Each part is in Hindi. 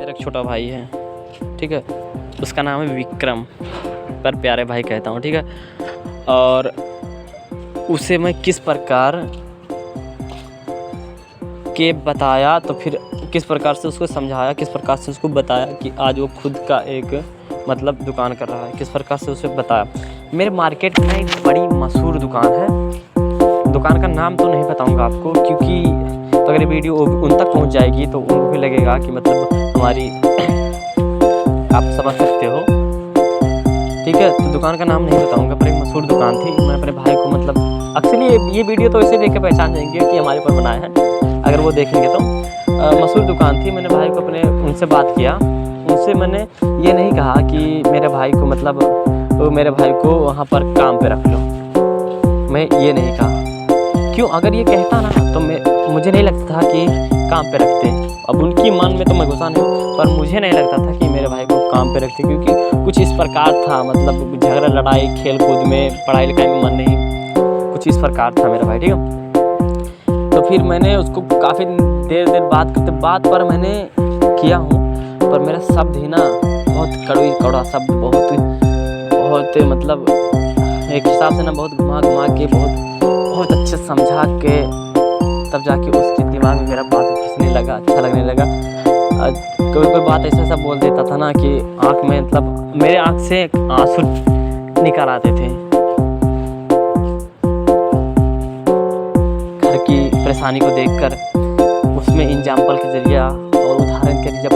मेरा एक छोटा भाई है, ठीक है, उसका नाम है विक्रम, पर प्यारे भाई कहता हूँ, ठीक है। और उसे मैं किस प्रकार के बताया, तो फिर किस प्रकार से उसको समझाया, किस प्रकार से उसको बताया कि आज वो खुद का एक मतलब दुकान कर रहा है, किस प्रकार से उसे बताया। मेरे मार्केट में एक बड़ी मशहूर दुकान है, दुकान का नाम तो नहीं बताऊंगा आपको, क्योंकि अगर वीडियो उन तक पहुंच जाएगी तो उनको भी लगेगा कि मतलब हमारी आप समझ सकते हो, ठीक है। तो दुकान का नाम नहीं बताऊंगा, पर एक मशहूर दुकान थी। मैं अपने भाई को मतलब एक्चुअली ये वीडियो तो इसे देख के पहचान जाएंगे कि हमारे ऊपर बनाया है, अगर वो देखेंगे तो। मशहूर दुकान थी। मैंने भाई को अपने उनसे बात किया, उनसे मैंने ये नहीं कहा कि मेरे भाई को मतलब मेरे भाई को वहाँ पर काम पे रख लो, मैं ये नहीं कहा। क्यों? अगर ये कहता ना तो मुझे नहीं लगता था कि काम पे रखते। अब उनकी मन में तो मैं घुसा नहीं, पर मुझे नहीं लगता था कि मेरे भाई को काम पे रखते, क्योंकि कुछ इस प्रकार था, मतलब झगड़ा लड़ाई खेल कूद में, पढ़ाई लिखाई में मन नहीं, कुछ इस प्रकार था मेरा भाई, ठीक है। तो फिर मैंने उसको काफ़ी देर बात करते बात पर मैंने किया हूँ, पर मेरा शब्द ही ना बहुत कड़वा शब्द, बहुत मतलब एक हिसाब से ना बहुत घुमा के बहुत अच्छे समझा के तब जाके उसके दिमाग में मेरा बात घुसने लगा, अच्छा लगने लगा। कोई बात ऐसा बोल देता था ना कि आँख में मतलब मेरे आँख से आंसू निकल आते थे, घर की परेशानी को देखकर उसमें एग्जाम्पल के जरिए और उदाहरण के जरिए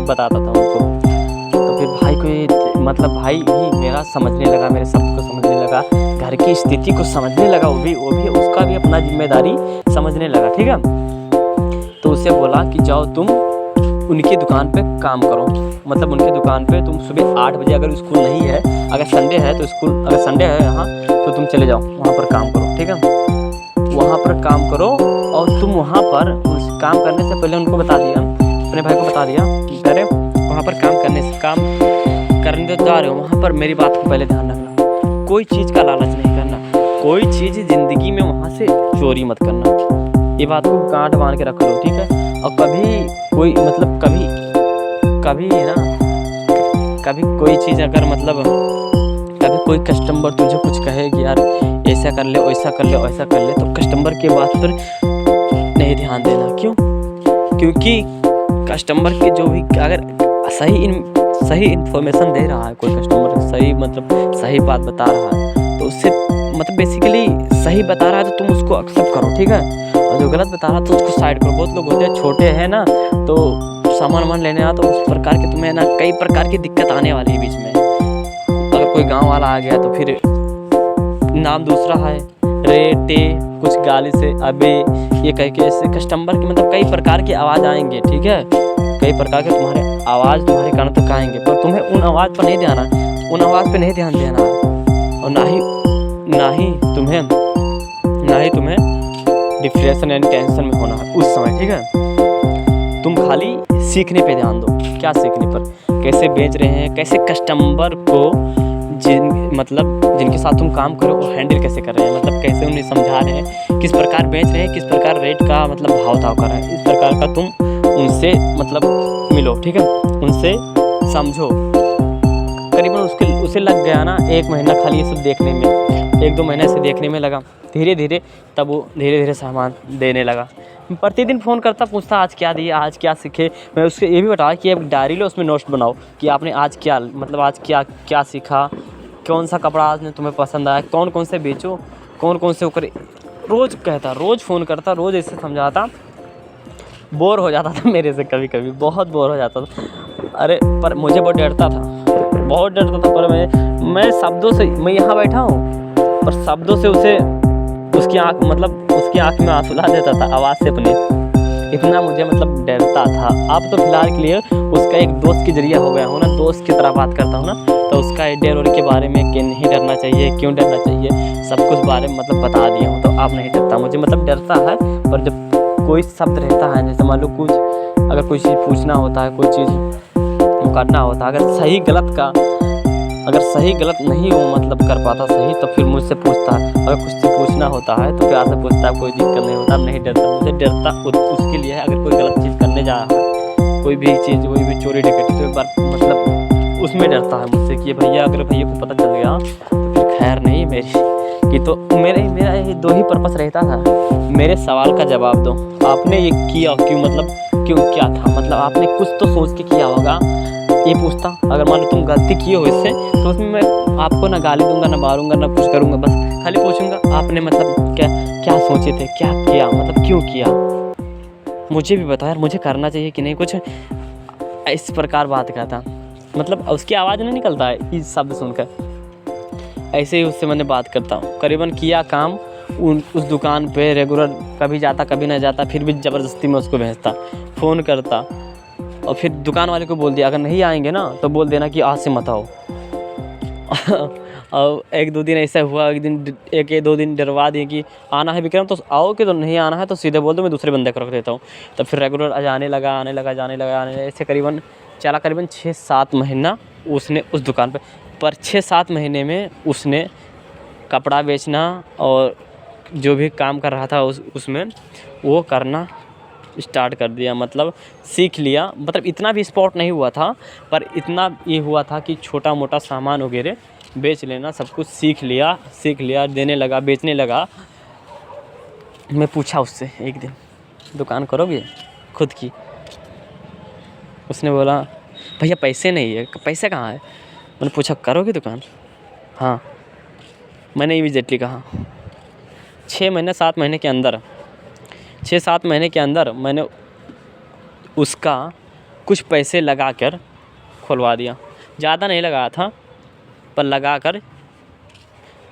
बताता था उनको। तो फिर भाई को ये मतलब भाई ही मेरा समझने लगा, मेरे शब्द को समझने लगा, घर की स्थिति को समझने लगा, वो भी उसका भी अपना जिम्मेदारी समझने लगा, ठीक है। तो उसे बोला कि जाओ तुम उनकी दुकान पे काम करो, मतलब उनकी दुकान पे तुम सुबह 8 बजे, अगर स्कूल नहीं है, अगर संडे है तो स्कूल, अगर संडे है यहाँ तो तुम चले जाओ वहाँ पर काम करो, ठीक है। वहाँ पर काम करो और तुम वहाँ पर काम करने से पहले उनको बता दिया, अपने भाई को बता दिया कि अरे वहाँ पर काम करने तो जा रहे हो, वहाँ पर मेरी बात को पहले ध्यान रखना, कोई चीज़ का लालच नहीं करना, कोई चीज़ ज़िंदगी में वहाँ से चोरी मत करना, ये बात को गांठ बांध के रख लो, ठीक है। और कभी कोई मतलब कभी ना कभी कोई चीज़ अगर मतलब कभी कोई कस्टमर तुझे कुछ कहे कि यार ऐसा कर ले, वैसा कर ले, वैसा कर ले, तो कस्टमर की बात पर नहीं ध्यान देना। क्यों? क्योंकि कस्टमर के जो भी अगर सही इन्फॉर्मेशन दे रहा है, कोई कस्टमर सही बात बता रहा है, तो उससे मतलब बेसिकली सही बता रहा है तो तुम उसको एक्सेप्ट करो, ठीक है। और जो गलत बता रहा है तो उसको साइड करो। बहुत लोग होते हैं छोटे हैं ना, तो सामान लेने आ तो उस प्रकार के तुम्हें ना कई प्रकार की दिक्कत आने वाली है बीच में। अगर कोई गाँव वाला आ गया तो फिर नाम दूसरा है, रे टे कुछ गाली से अबे ये कह के, ऐसे कस्टमर की मतलब कई प्रकार की आवाज़ आएंगे, ठीक है, कई प्रकार के तुम्हारे आवाज़ तुम्हारे कानों तक आएंगे, पर तुम्हें उन आवाज़ पर नहीं ध्यान है, उन आवाज़ पर नहीं ध्यान देना है। और ना ही तुम्हें डिप्रेशन एंड टेंशन में होना है उस समय, ठीक है। तुम खाली सीखने पे ध्यान दो। क्या सीखने पर? कैसे बेच रहे हैं, कैसे कस्टमर को जिनके साथ तुम काम करो वो हैंडल कैसे कर रहे हैं, मतलब कैसे उन्हें समझा रहे हैं, किस प्रकार बेच रहे हैं, किस प्रकार रेट का मतलब भाव कर रहे हैं, इस प्रकार का तुम उनसे मतलब मिलो, ठीक है, उनसे समझो। करीबन उसे लग गया ना 1 महीना खाली ये सब देखने में, 1-2 महीने से देखने में लगा, धीरे धीरे तब वो धीरे सामान देने लगा। प्रतिदिन फ़ोन करता, पूछता आज क्या दिए, आज क्या सीखे। मैं उसको ये भी बताया कि एक डायरी लो, उसमें नोट्स बनाओ कि आपने आज क्या सीखा, कौन सा कपड़ा आज ने तुम्हें पसंद आया, कौन से बेचो, कौन से ऊपर। रोज़ कहता, रोज़ फ़ोन करता, रोज़ ऐसे समझाता। बोर हो जाता था मेरे से, कभी बहुत बोर हो जाता था। अरे पर मुझे बहुत डरता था, पर मैं शब्दों से, मैं यहाँ बैठा हूँ पर शब्दों से उसकी आँख में आंसू ला देता था आवाज़ से अपने, इतना मुझे मतलब डरता था। अब तो फिलहाल के लिए उसका एक दोस्त के जरिए हो गया हूँ ना, दोस्त की तरह बात करता हूँ ना, तो उसका डर के बारे में कि नहीं डरना चाहिए, क्यों डरना चाहिए, सब कुछ बारे में मतलब बता दिया हूँ। तो अब नहीं डरता, मुझे मतलब डरता है, पर जब कोई शब्द रहता है, जैसे मान लो अगर कोई चीज़ पूछना होता है, कोई चीज़ करना होता है, अगर सही गलत नहीं वो मतलब कर पाता सही, तो फिर मुझसे पूछता है। अगर कुछ से पूछना होता है तो प्यार से पूछता है, कोई दिक्कत नहीं होता, नहीं डरता। मुझे डरता उसके लिए है, अगर कोई गलत चीज़ करने जा रहा है, कोई भी चीज़, कोई भी चोरी डकैती तो एक बार मतलब उसमें डरता है मुझसे कि भैया अगर भैया को पता चल गया तो फिर खैर नहीं मेरी कि। तो मेरा ये 2 ही पर्पस रहता था, मेरे सवाल का जवाब दो, आपने ये किया क्यों, मतलब क्यों, क्या था, मतलब आपने कुछ तो सोच के किया होगा, ये पूछता। अगर मान लो तुम गलती किए हो इससे तो उसमें मैं आपको ना गाली दूंगा, ना मारूंगा, ना कुछ करूंगा, बस खाली पूछूंगा आपने मतलब क्या सोचे थे, क्या किया, मतलब क्यों किया, मुझे भी बता यार, मुझे करना चाहिए कि नहीं, कुछ इस प्रकार बात करता। मतलब उसकी आवाज़ नहीं निकलता है इस शब्द सुनकर, ऐसे ही उससे मैंने बात करता हूँ। करीबन किया काम उस दुकान पे रेगुलर, कभी जाता कभी ना जाता, फिर भी ज़बरदस्ती में उसको भेजता, फ़ोन करता, और फिर दुकान वाले को बोल दिया अगर नहीं आएंगे ना तो बोल देना कि आज से मत आओ। और 1-2 दिन ऐसा हुआ, एक या 2 दिन डरवा दिए कि आना है विक्रम तो आओ, कि तो नहीं आना है तो सीधे बोल दो, मैं दूसरे बंदे को रख देता हूँ। तो फिर रेगुलर जाने लगा, ऐसे करीबन चला 6-7 महीना उसने उस दुकान पर 6-7 महीने में उसने कपड़ा बेचना और जो भी काम कर रहा था उसमें वो करना स्टार्ट कर दिया, मतलब सीख लिया। मतलब इतना भी स्पॉट नहीं हुआ था, पर इतना ये हुआ था कि छोटा मोटा सामान वगैरह बेच लेना, सब कुछ सीख लिया, देने लगा, बेचने लगा। मैं पूछा उससे एक दिन, दुकान करोगे खुद की? उसने बोला भैया पैसे नहीं है। पैसे कहाँ है? मैंने पूछा करोगे दुकान? हाँ। मैंने इमीडिएटली कहा 6-7 महीने के अंदर 6-7 महीने के अंदर मैंने उसका कुछ पैसे लगा कर खुलवा दिया। ज़्यादा नहीं लगाया था, पर लगा कर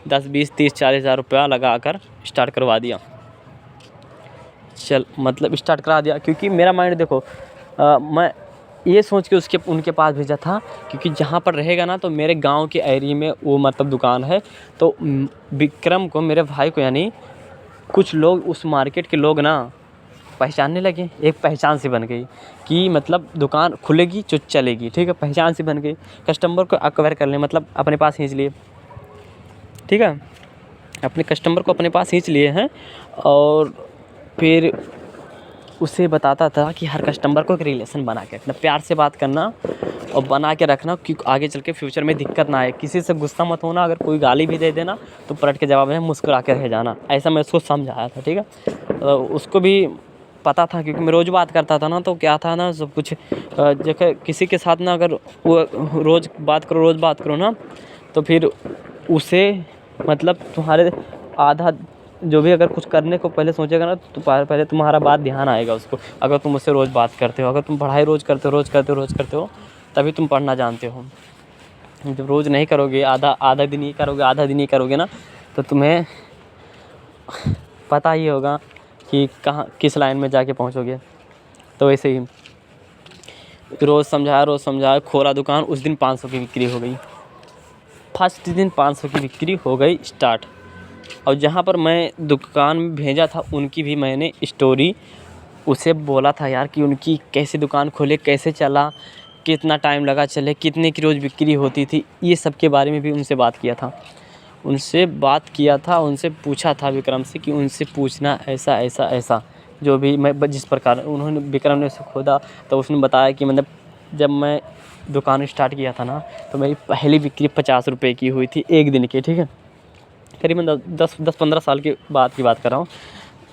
10, 20, 30, 40 हज़ार रुपया लगा कर स्टार्ट करवा दिया। मतलब स्टार्ट करा दिया, क्योंकि मेरा माइंड देखो, मैं ये सोच के उनके पास भेजा था, क्योंकि जहाँ पर रहेगा ना तो मेरे गांव के एरिया में वो मतलब दुकान है। तो विक्रम को, मेरे भाई को, यानी कुछ लोग, उस मार्केट के लोग ना पहचानने लगे। एक पहचान सी बन गई कि मतलब दुकान खुलेगी जो चलेगी, ठीक है, पहचान सी बन गई। कस्टमर को एक्वायर कर ले, मतलब अपने पास खींच लिए, ठीक है, अपने कस्टमर को अपने पास खींच लिए हैं। और फिर उसे बताता था कि हर कस्टमर को एक रिलेशन बना के रखना, प्यार से बात करना और बना के रखना, कि आगे चल के फ्यूचर में दिक्कत ना आए। किसी से गुस्सा मत होना, अगर कोई गाली भी दे देना तो पलट के जवाब में मुस्कुरा के रह जाना। ऐसा मैं उसको समझाया था, ठीक है। उसको भी पता था, क्योंकि मैं रोज़ बात करता था ना, तो क्या था ना, सब कुछ जैसे किसी के साथ ना अगर वो रोज़ बात करो ना, तो फिर उसे मतलब तुम्हारे आधा जो भी अगर कुछ करने को पहले सोचेगा ना, तो पहले तुम्हारा बात ध्यान आएगा उसको। अगर तुम उससे रोज़ बात करते हो, अगर तुम पढ़ाई रोज़ करते हो तभी तुम पढ़ना जानते हो। जब रोज़ नहीं करोगे, आधा दिन ही करोगे ना, तो तुम्हें पता ही होगा कि कहाँ किस लाइन में जाके पहुँचोगे। तो वैसे ही रोज़ समझाया, खोला दुकान। उस दिन 500 की बिक्री हो गई, फर्स्ट दिन 500 की बिक्री हो गई स्टार्ट। और जहाँ पर मैं दुकान में भेजा था, उनकी भी मैंने स्टोरी उसे बोला था यार, कि उनकी कैसे दुकान खोले, कैसे चला, कितना टाइम लगा चले, कितने की रोज़ बिक्री होती थी, ये सब के बारे में भी उनसे बात किया था। उनसे पूछा था विक्रम से कि उनसे पूछना ऐसा जो भी मैं जिस प्रकार उन्होंने, विक्रम ने उसे खोदा तो उसने बताया कि मतलब जब मैं दुकान स्टार्ट किया था ना, तो मेरी पहली बिक्री 50 रुपये की हुई थी एक दिन की, ठीक है। करीबन 10-15 साल के बाद की बात कर रहा हूँ।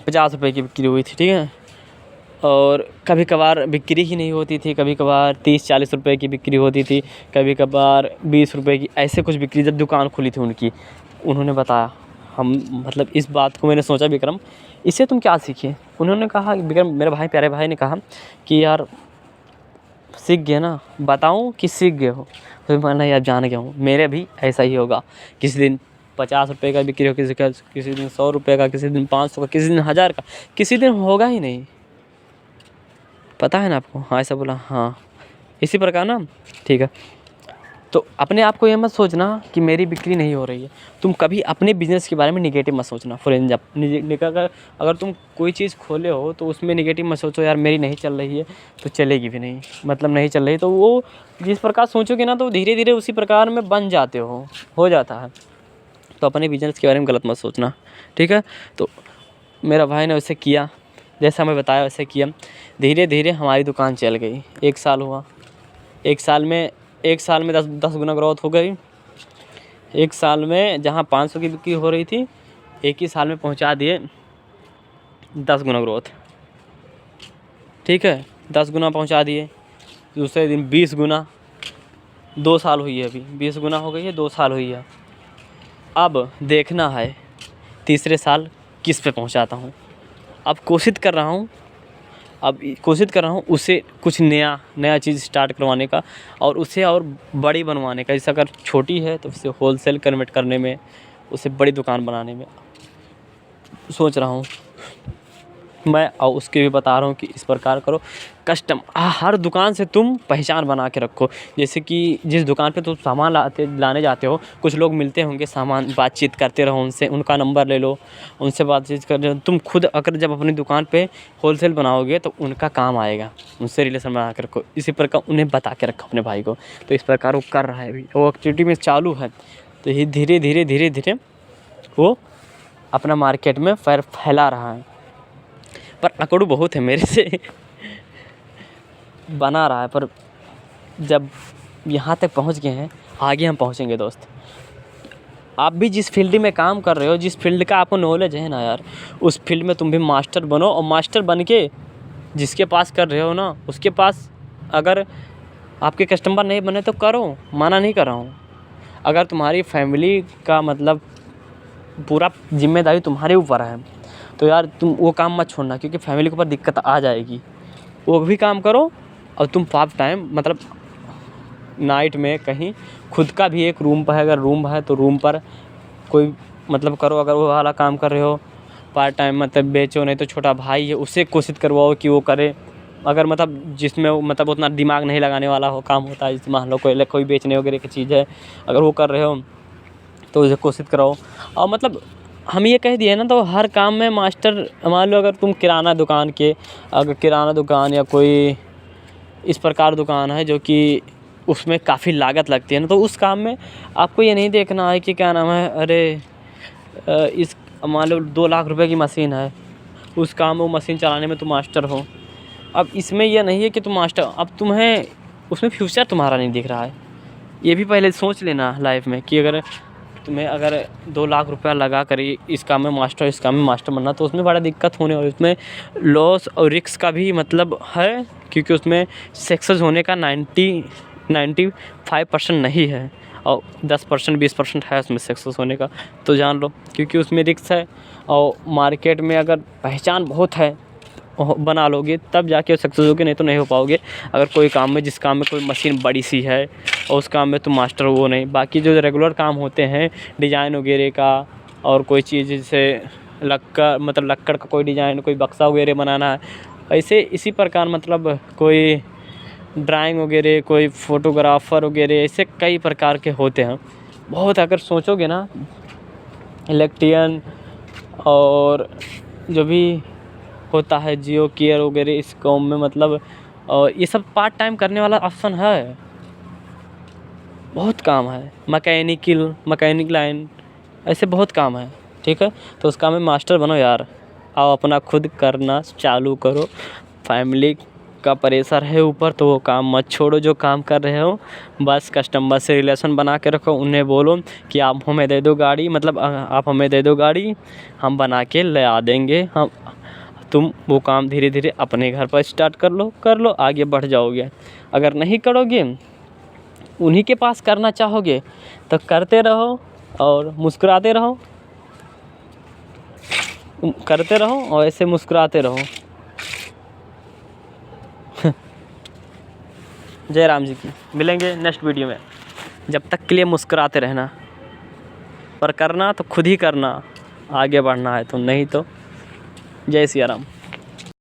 50 रुपये की बिक्री हुई थी, ठीक है। और कभी कभार बिक्री ही नहीं होती थी, कभी कभार 30-40 रुपये की बिक्री होती थी, कभी कभार 20 रुपये की, ऐसे कुछ बिक्री जब दुकान खुली थी उनकी। उन्होंने बताया, हम मतलब इस बात को मैंने सोचा, विक्रम इससे तुम क्या सीखे? उन्होंने कहा, विक्रम मेरे भाई, प्यारे भाई ने कहा कि यार सीख गए ना, बताऊं कि सीख गए हो? तो मैंने यार जान गया हूँ, मेरे भी ऐसा ही होगा। किसी दिन 50 रुपये का बिक्री हो, किसी दिन 100 रुपये का, किसी दिन 500 का, किसी दिन 1000 का, किसी दिन होगा ही नहीं। पता है ना आपको? हाँ, ऐसा बोला। हाँ, इसी प्रकार ना, ठीक है। तो अपने आप को ये मत सोचना कि मेरी बिक्री नहीं हो रही है। तुम कभी अपने बिज़नेस के बारे में निगेटिव मत सोचना। फॉर एग्जाम्पल, अगर तुम कोई चीज़ खोले हो तो उसमें निगेटिव मत सोचो, यार मेरी नहीं चल रही है तो चलेगी भी नहीं, मतलब नहीं चल रही। तो वो जिस प्रकार सोचोगे ना, तो धीरे धीरे उसी प्रकार में बन जाते हो जाता है। तो अपने बिज़नेस के बारे में गलत मत सोचना, ठीक है। तो मेरा भाई ने वैसे किया, जैसा मैं बताया वैसे किया। धीरे धीरे हमारी दुकान चल गई। 1 साल हुआ, 1 साल में 10 गुना ग्रोथ हो गई। 1 साल में जहाँ 500 की बिक्री हो रही थी, एक ही साल में पहुँचा दिए 10 गुना ग्रोथ। ठीक है, 10 गुना पहुँचा दिए। दूसरे दिन 20 गुना, 2 साल हुई है अभी, 20 गुना हो गई है, 2 साल हुई है। अब देखना है तीसरे साल किस पे पहुँचाता हूँ। अब कोशिश कर रहा हूँ उसे कुछ नया चीज़ स्टार्ट करवाने का और उसे और बड़ी बनवाने का। जैसे अगर छोटी है तो उसे होलसेल कन्वर्ट करने में, उसे बड़ी दुकान बनाने में सोच रहा हूँ मैं। और उसके भी बता रहा हूँ कि इस प्रकार करो। हर दुकान से तुम पहचान बना के रखो। जैसे कि जिस दुकान पे तुम सामान लाने जाते हो, कुछ लोग मिलते होंगे, सामान बातचीत करते रहो उनसे, उनका नंबर ले लो, उनसे बातचीत कर। तुम खुद अगर जब अपनी दुकान पे होलसेल बनाओगे तो उनका काम आएगा, उनसे रिलेशन बना के रखो। इसी प्रकार उन्हें बता के रखो अपने भाई को। तो इस प्रकार वो कर रहा है अभी, वो एक्टिविटी में चालू है। तो ये धीरे धीरे वो अपना मार्केट में फैला रहा है। पर अकड़ू बहुत है मेरे से बना रहा है। पर जब यहाँ तक पहुँच गए हैं, आगे हम पहुँचेंगे दोस्त। आप भी जिस फील्ड में काम कर रहे हो, जिस फील्ड का आपको नॉलेज है ना यार, उस फील्ड में तुम भी मास्टर बनो। और मास्टर बन के जिसके पास कर रहे हो ना, उसके पास अगर आपके कस्टमर नहीं बने तो करो, मना नहीं कर रहा हूँ। अगर तुम्हारी फैमिली का मतलब पूरा जिम्मेदारी तुम्हारे ऊपर है तो यार तुम वो काम मत छोड़ना, क्योंकि फैमिली के ऊपर दिक्कत आ जाएगी। वो भी काम करो और तुम पार्ट टाइम मतलब नाइट में कहीं खुद का भी एक रूम पर है, अगर रूम है तो रूम पर कोई मतलब करो। अगर वो वाला काम कर रहे हो पार्ट टाइम मतलब बेचो, नहीं तो छोटा भाई है उससे कोशिश करवाओ कि वो करे। अगर मतलब जिसमें मतलब उतना दिमाग नहीं लगाने वाला हो काम होता है, जैसे मान लो कोई बेचने वगैरह की चीज़ है, अगर वो कर रहे हो तो उसे कोशिश कराओ। और मतलब हम ये कह दिए ना, तो हर काम में मास्टर। मान लो अगर तुम किराना दुकान या कोई इस प्रकार दुकान है जो कि उसमें काफ़ी लागत लगती है ना, तो उस काम में आपको ये नहीं देखना है कि क्या नाम है, अरे इस मान लो 2 लाख रुपए की मशीन है, उस काम में वो मशीन चलाने में तुम मास्टर हो। अब इसमें यह नहीं है कि तुम मास्टर, अब तुम्हें उसमें फ्यूचर तुम्हारा नहीं दिख रहा है। ये भी पहले सोच लेना लाइफ में कि अगर 2 लाख रुपया लगा कर इस काम में मास्टर बनना, तो उसमें बड़ा दिक्कत होने वाली। उसमें लॉस और रिस्क का भी मतलब है, क्योंकि उसमें सक्सेस होने का 95% नहीं है और 10% 20% है उसमें सक्सेस होने का। तो जान लो, क्योंकि उसमें रिस्क है। और मार्केट में अगर पहचान बहुत है बना लोगे तब जाके सक्सेस होगे, नहीं तो नहीं हो पाओगे। अगर कोई काम में, जिस काम में कोई मशीन बड़ी सी है और उस काम में तुम मास्टर हो नहीं, बाकी जो रेगुलर काम होते हैं डिज़ाइन वगैरह का, और कोई चीज़ जैसे लक्कड़ का कोई डिज़ाइन, कोई बक्सा वगैरह बनाना है, ऐसे इसी प्रकार मतलब कोई ड्राइंग वगैरह, कोई फ़ोटोग्राफ़र वगैरह, ऐसे कई प्रकार के होते हैं बहुत। अगर सोचोगे ना, इलेक्ट्रिशियन और जो भी होता है जियो केयर वगैरह, इस काम में मतलब ये सब पार्ट टाइम करने वाला ऑप्शन है, बहुत काम है। मैकेनिक लाइन, ऐसे बहुत काम है। ठीक है, तो उस काम में मास्टर बनो यार, आओ अपना खुद करना चालू करो। फैमिली का प्रेशर है ऊपर तो वो काम मत छोड़ो जो काम कर रहे हो। बस कस्टमर से रिलेशन बना के रखो, उन्हें बोलो कि आप हमें दे दो गाड़ी, मतलब आप हमें दे दो गाड़ी, हम बना के ले आ देंगे। तुम वो काम धीरे धीरे अपने घर पर स्टार्ट कर लो, आगे बढ़ जाओगे। अगर नहीं करोगे, उन्हीं के पास करना चाहोगे तो करते रहो और मुस्कुराते रहो और ऐसे मुस्कुराते रहो। जय राम जी की। मिलेंगे नेक्स्ट वीडियो में। जब तक के लिए मुस्कुराते रहना, पर करना तो खुद ही करना, आगे बढ़ना है तो, नहीं तो जय सिया राम।